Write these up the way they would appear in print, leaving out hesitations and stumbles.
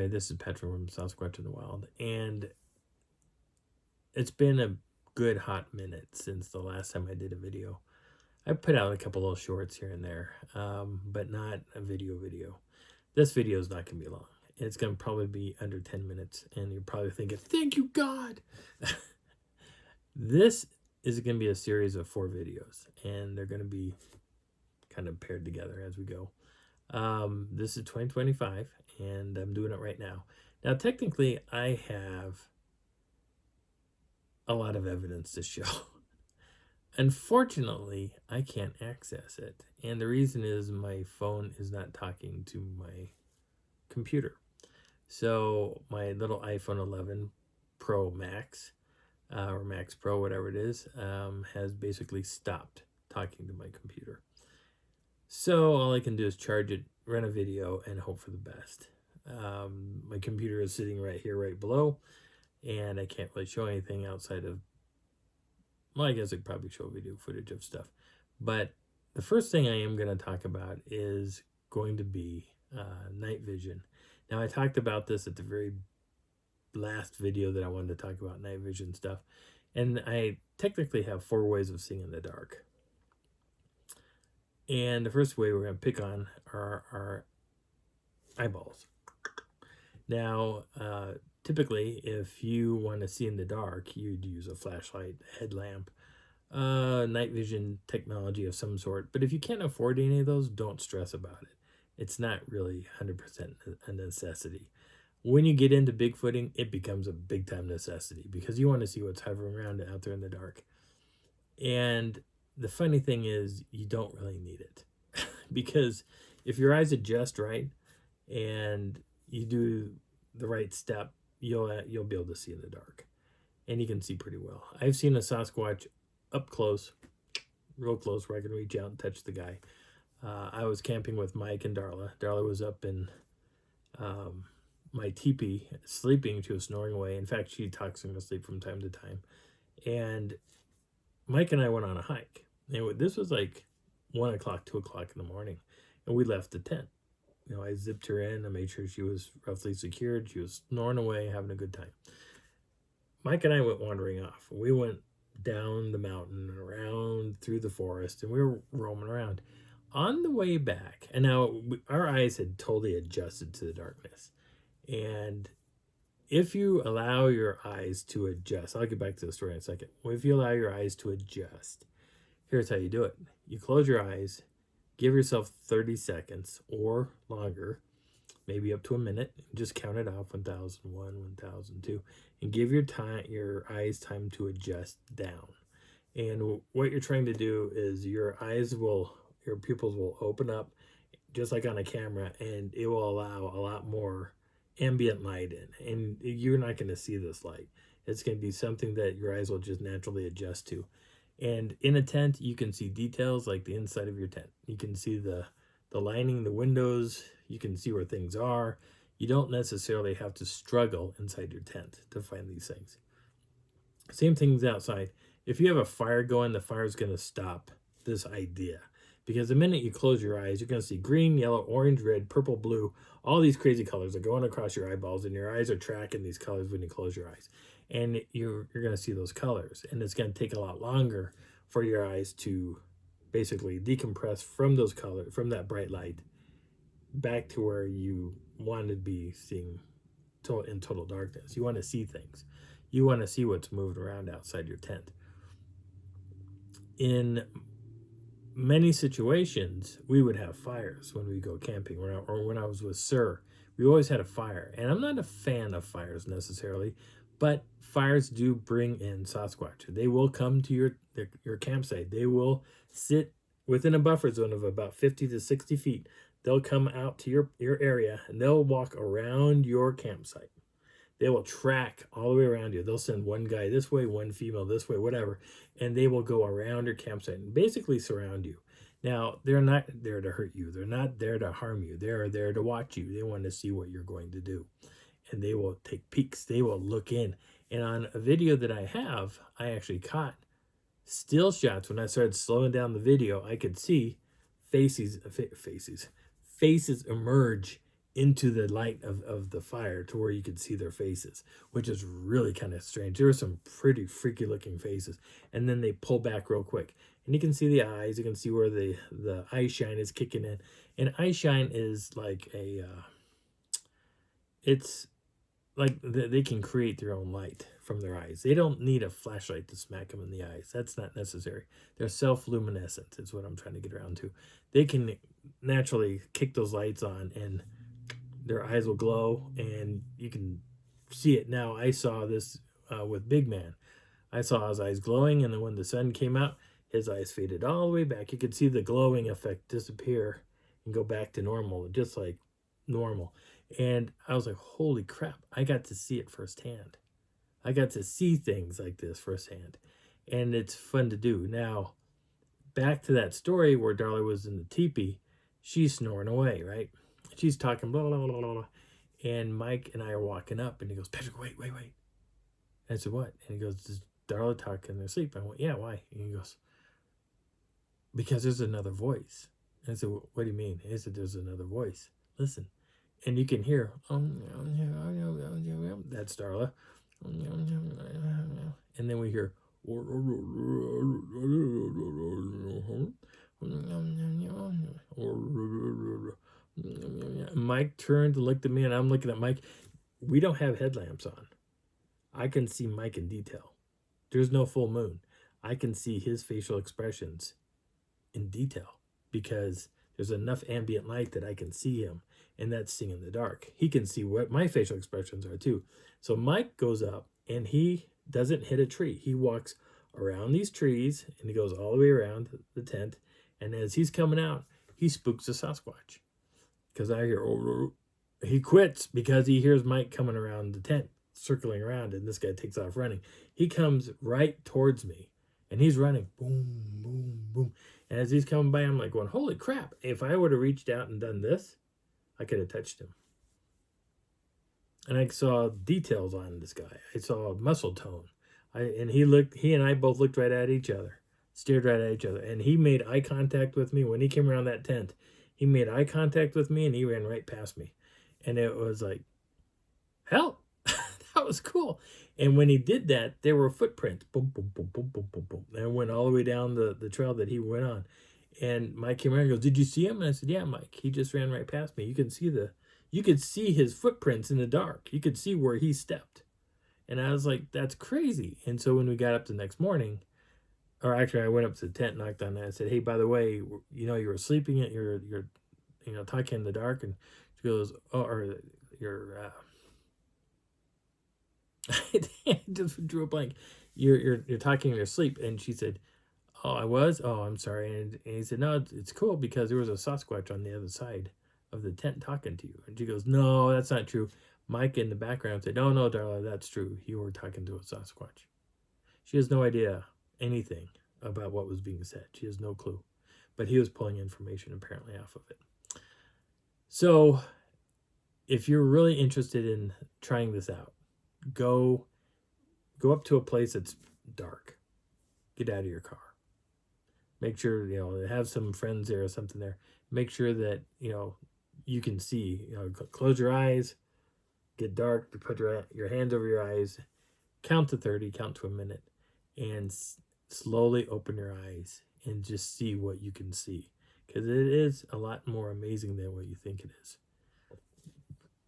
everybody. This is Patrick from Sasquatch in the Wild, and it's been a good hot minute since the last time I did a video. I put out a couple little shorts here and there, but not a video. This video is not going to be long. It's going to probably be under 10 minutes, and you're probably thinking, thank you, God. This is going to be a series of 4 videos, and they're going to be kind of paired together as we go. This is 2025, and I'm doing it right now. Now, technically, I have a lot of evidence to show. Unfortunately, I can't access it, and the reason is my phone is not talking to my computer. So my little iPhone 11 Pro Max, or Max Pro, whatever it is, has basically stopped talking to my computer. So all I can do is charge it, run a video, and hope for the best. My computer is sitting right here, right below, and I can't really show anything outside of, well, I guess I could probably show video footage of stuff. But the first thing I am going to talk about is going to be night vision. Now, I talked about this at the very last video that I wanted to talk about night vision stuff. And I technically have 4 ways of seeing in the dark. And the first way we're going to pick on are our eyeballs. Now, typically, if you want to see in the dark, you'd use a flashlight, a headlamp, night vision technology of some sort. But if you can't afford any of those, don't stress about it. It's not really 100% a necessity. When you get into Bigfooting, it becomes a big-time necessity because you want to see what's hovering around out there in the dark. And the funny thing is, you don't really need it. Because if your eyes adjust right and you do the right step, you'll be able to see in the dark. And you can see pretty well. I've seen a Sasquatch up close, real close, where I can reach out and touch the guy. I was camping with Mike and Darla. Darla was up in my teepee, sleeping. She was snoring away. In fact, she talks in her sleep from time to time. And Mike and I went on a hike. And this was like 1 o'clock, 2 o'clock in the morning. And we left the tent. You know, I zipped her in. I made sure she was roughly secured. She was snoring away, having a good time. Mike and I went wandering off. We went down the mountain, around through the forest, and we were roaming around. On the way back, and now our eyes had totally adjusted to the darkness. And if you allow your eyes to adjust, I'll get back to the story in a second. If you allow your eyes to adjust, here's how you do it. You close your eyes, give yourself 30 seconds or longer, maybe up to a minute. Just count it off, 1001, 1002, and give your eyes time to adjust down. And what you're trying to do is your pupils will open up just like on a camera, and it will allow a lot more ambient light in, and you're not going to see this light. It's going to be something that your eyes will just naturally adjust to. And in a tent, you can see details like the inside of your tent. You can see the lining, the windows. You can see where things are. You don't necessarily have to struggle inside your tent to find these things. Same things outside. If you have a fire going, the fire is going to stop this idea. Because the minute you close your eyes, you're going to see green, yellow, orange, red, purple, blue. All these crazy colors are going across your eyeballs, and your eyes are tracking these colors when you close your eyes. And you're going to see those colors. And it's going to take a lot longer for your eyes to basically decompress from those colors, from that bright light, back to where you want to be seeing in total darkness. You want to see things. You want to see what's moving around outside your tent. In many situations, we would have fires when we go camping, or when I was with Sir. We always had a fire. And I'm not a fan of fires necessarily, but fires do bring in Sasquatch. They will come to your campsite. They will sit within a buffer zone of about 50 to 60 feet. They'll come out to your area, and they'll walk around your campsite. They will track all the way around you. They'll send one guy this way, one female this way, whatever, and they will go around your campsite and basically surround you. Now, they're not there to hurt you. They're not there to harm you. They're there to watch you. They want to see what you're going to do. And they will take peeks. They will look in. And on a video that I have, I actually caught still shots. When I started slowing down the video, I could see faces emerge into the light of the fire to where you could see their faces, which is really kind of strange. There were some pretty freaky looking faces. And then they pull back real quick. And you can see the eyes. You can see where the eye shine is kicking in. And eye shine is like a, it's like they can create their own light from their eyes. They don't need a flashlight to smack them in the eyes. That's not necessary. They're self-luminescent is what I'm trying to get around to. They can naturally kick those lights on and their eyes will glow, and you can see it now. I saw this with Big Man. I saw his eyes glowing, and then when the sun came out, his eyes faded all the way back. You could see the glowing effect disappear and go back to normal, just like normal. And I was like, holy crap, I got to see it firsthand. I got to see things like this firsthand. And it's fun to do. Now, back to that story where Darla was in the teepee, she's snoring away, right? She's talking blah, blah, blah, blah, blah. And Mike and I are walking up, and he goes, Patrick, wait. And I said, what? And he goes, does Darla talk in their sleep? I went, yeah, why? And he goes, because there's another voice. And I said, what do you mean? He said, there's another voice. Listen. And you can hear, that's Darla. And then we hear, Mike turned and looked at me, and I'm looking at Mike. We don't have headlamps on. I can see Mike in detail. There's no full moon. I can see his facial expressions in detail because there's enough ambient light that I can see him, and that's seeing in the dark. He can see what my facial expressions are too. So Mike goes up, and he doesn't hit a tree. He walks around these trees, and he goes all the way around the tent, and as he's coming out, he spooks a Sasquatch. Because I hear, he quits because he hears Mike coming around the tent, circling around, and this guy takes off running. He comes right towards me, and he's running, boom, boom, boom. And as he's coming by, I'm like going, holy crap, if I would have reached out and done this, I could have touched him. And I saw details on this guy. I saw muscle tone. He and I both looked right at each other, stared right at each other. And he made eye contact with me when he came around that tent. He made eye contact with me, and he ran right past me. And it was like, hell, that was cool. And when he did that, there were footprints. Boom, boom, boom, boom, boom, boom, boom. And it went all the way down the trail that he went on. And Mike came around and goes, did you see him? And I said, yeah, Mike. He just ran right past me. You could see his footprints in the dark. You could see where he stepped. And I was like, that's crazy. And so when we got up the next morning, or actually I went up to the tent, knocked on that, and said, hey, by the way, you were sleeping at you're talking in the dark. And she goes, oh, or you're I just drew a blank. You're talking in your sleep. And she said, oh, I was? Oh, I'm sorry. And he said, no, it's cool because there was a Sasquatch on the other side of the tent talking to you. And she goes, no, that's not true. Mike in the background said, no, Darla, that's true. You were talking to a Sasquatch. She has no idea anything about what was being said. She has no clue. But he was pulling information apparently off of it. So if you're really interested in trying this out, go up to a place that's dark. Get out of your car. Make sure, have some friends there or something there. Make sure that, you can see, close your eyes, get dark, put your hands over your eyes, count to 30, count to a minute, and slowly open your eyes and just see what you can see. Because it is a lot more amazing than what you think it is.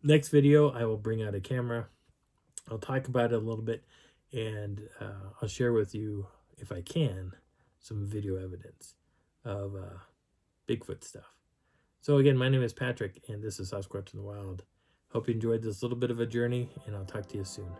Next video, I will bring out a camera. I'll talk about it a little bit, and I'll share with you, if I can, some video evidence of Bigfoot stuff. So again, my name is Patrick, and this is Sasquatch in the Wild. Hope you enjoyed this little bit of a journey, and I'll talk to you soon.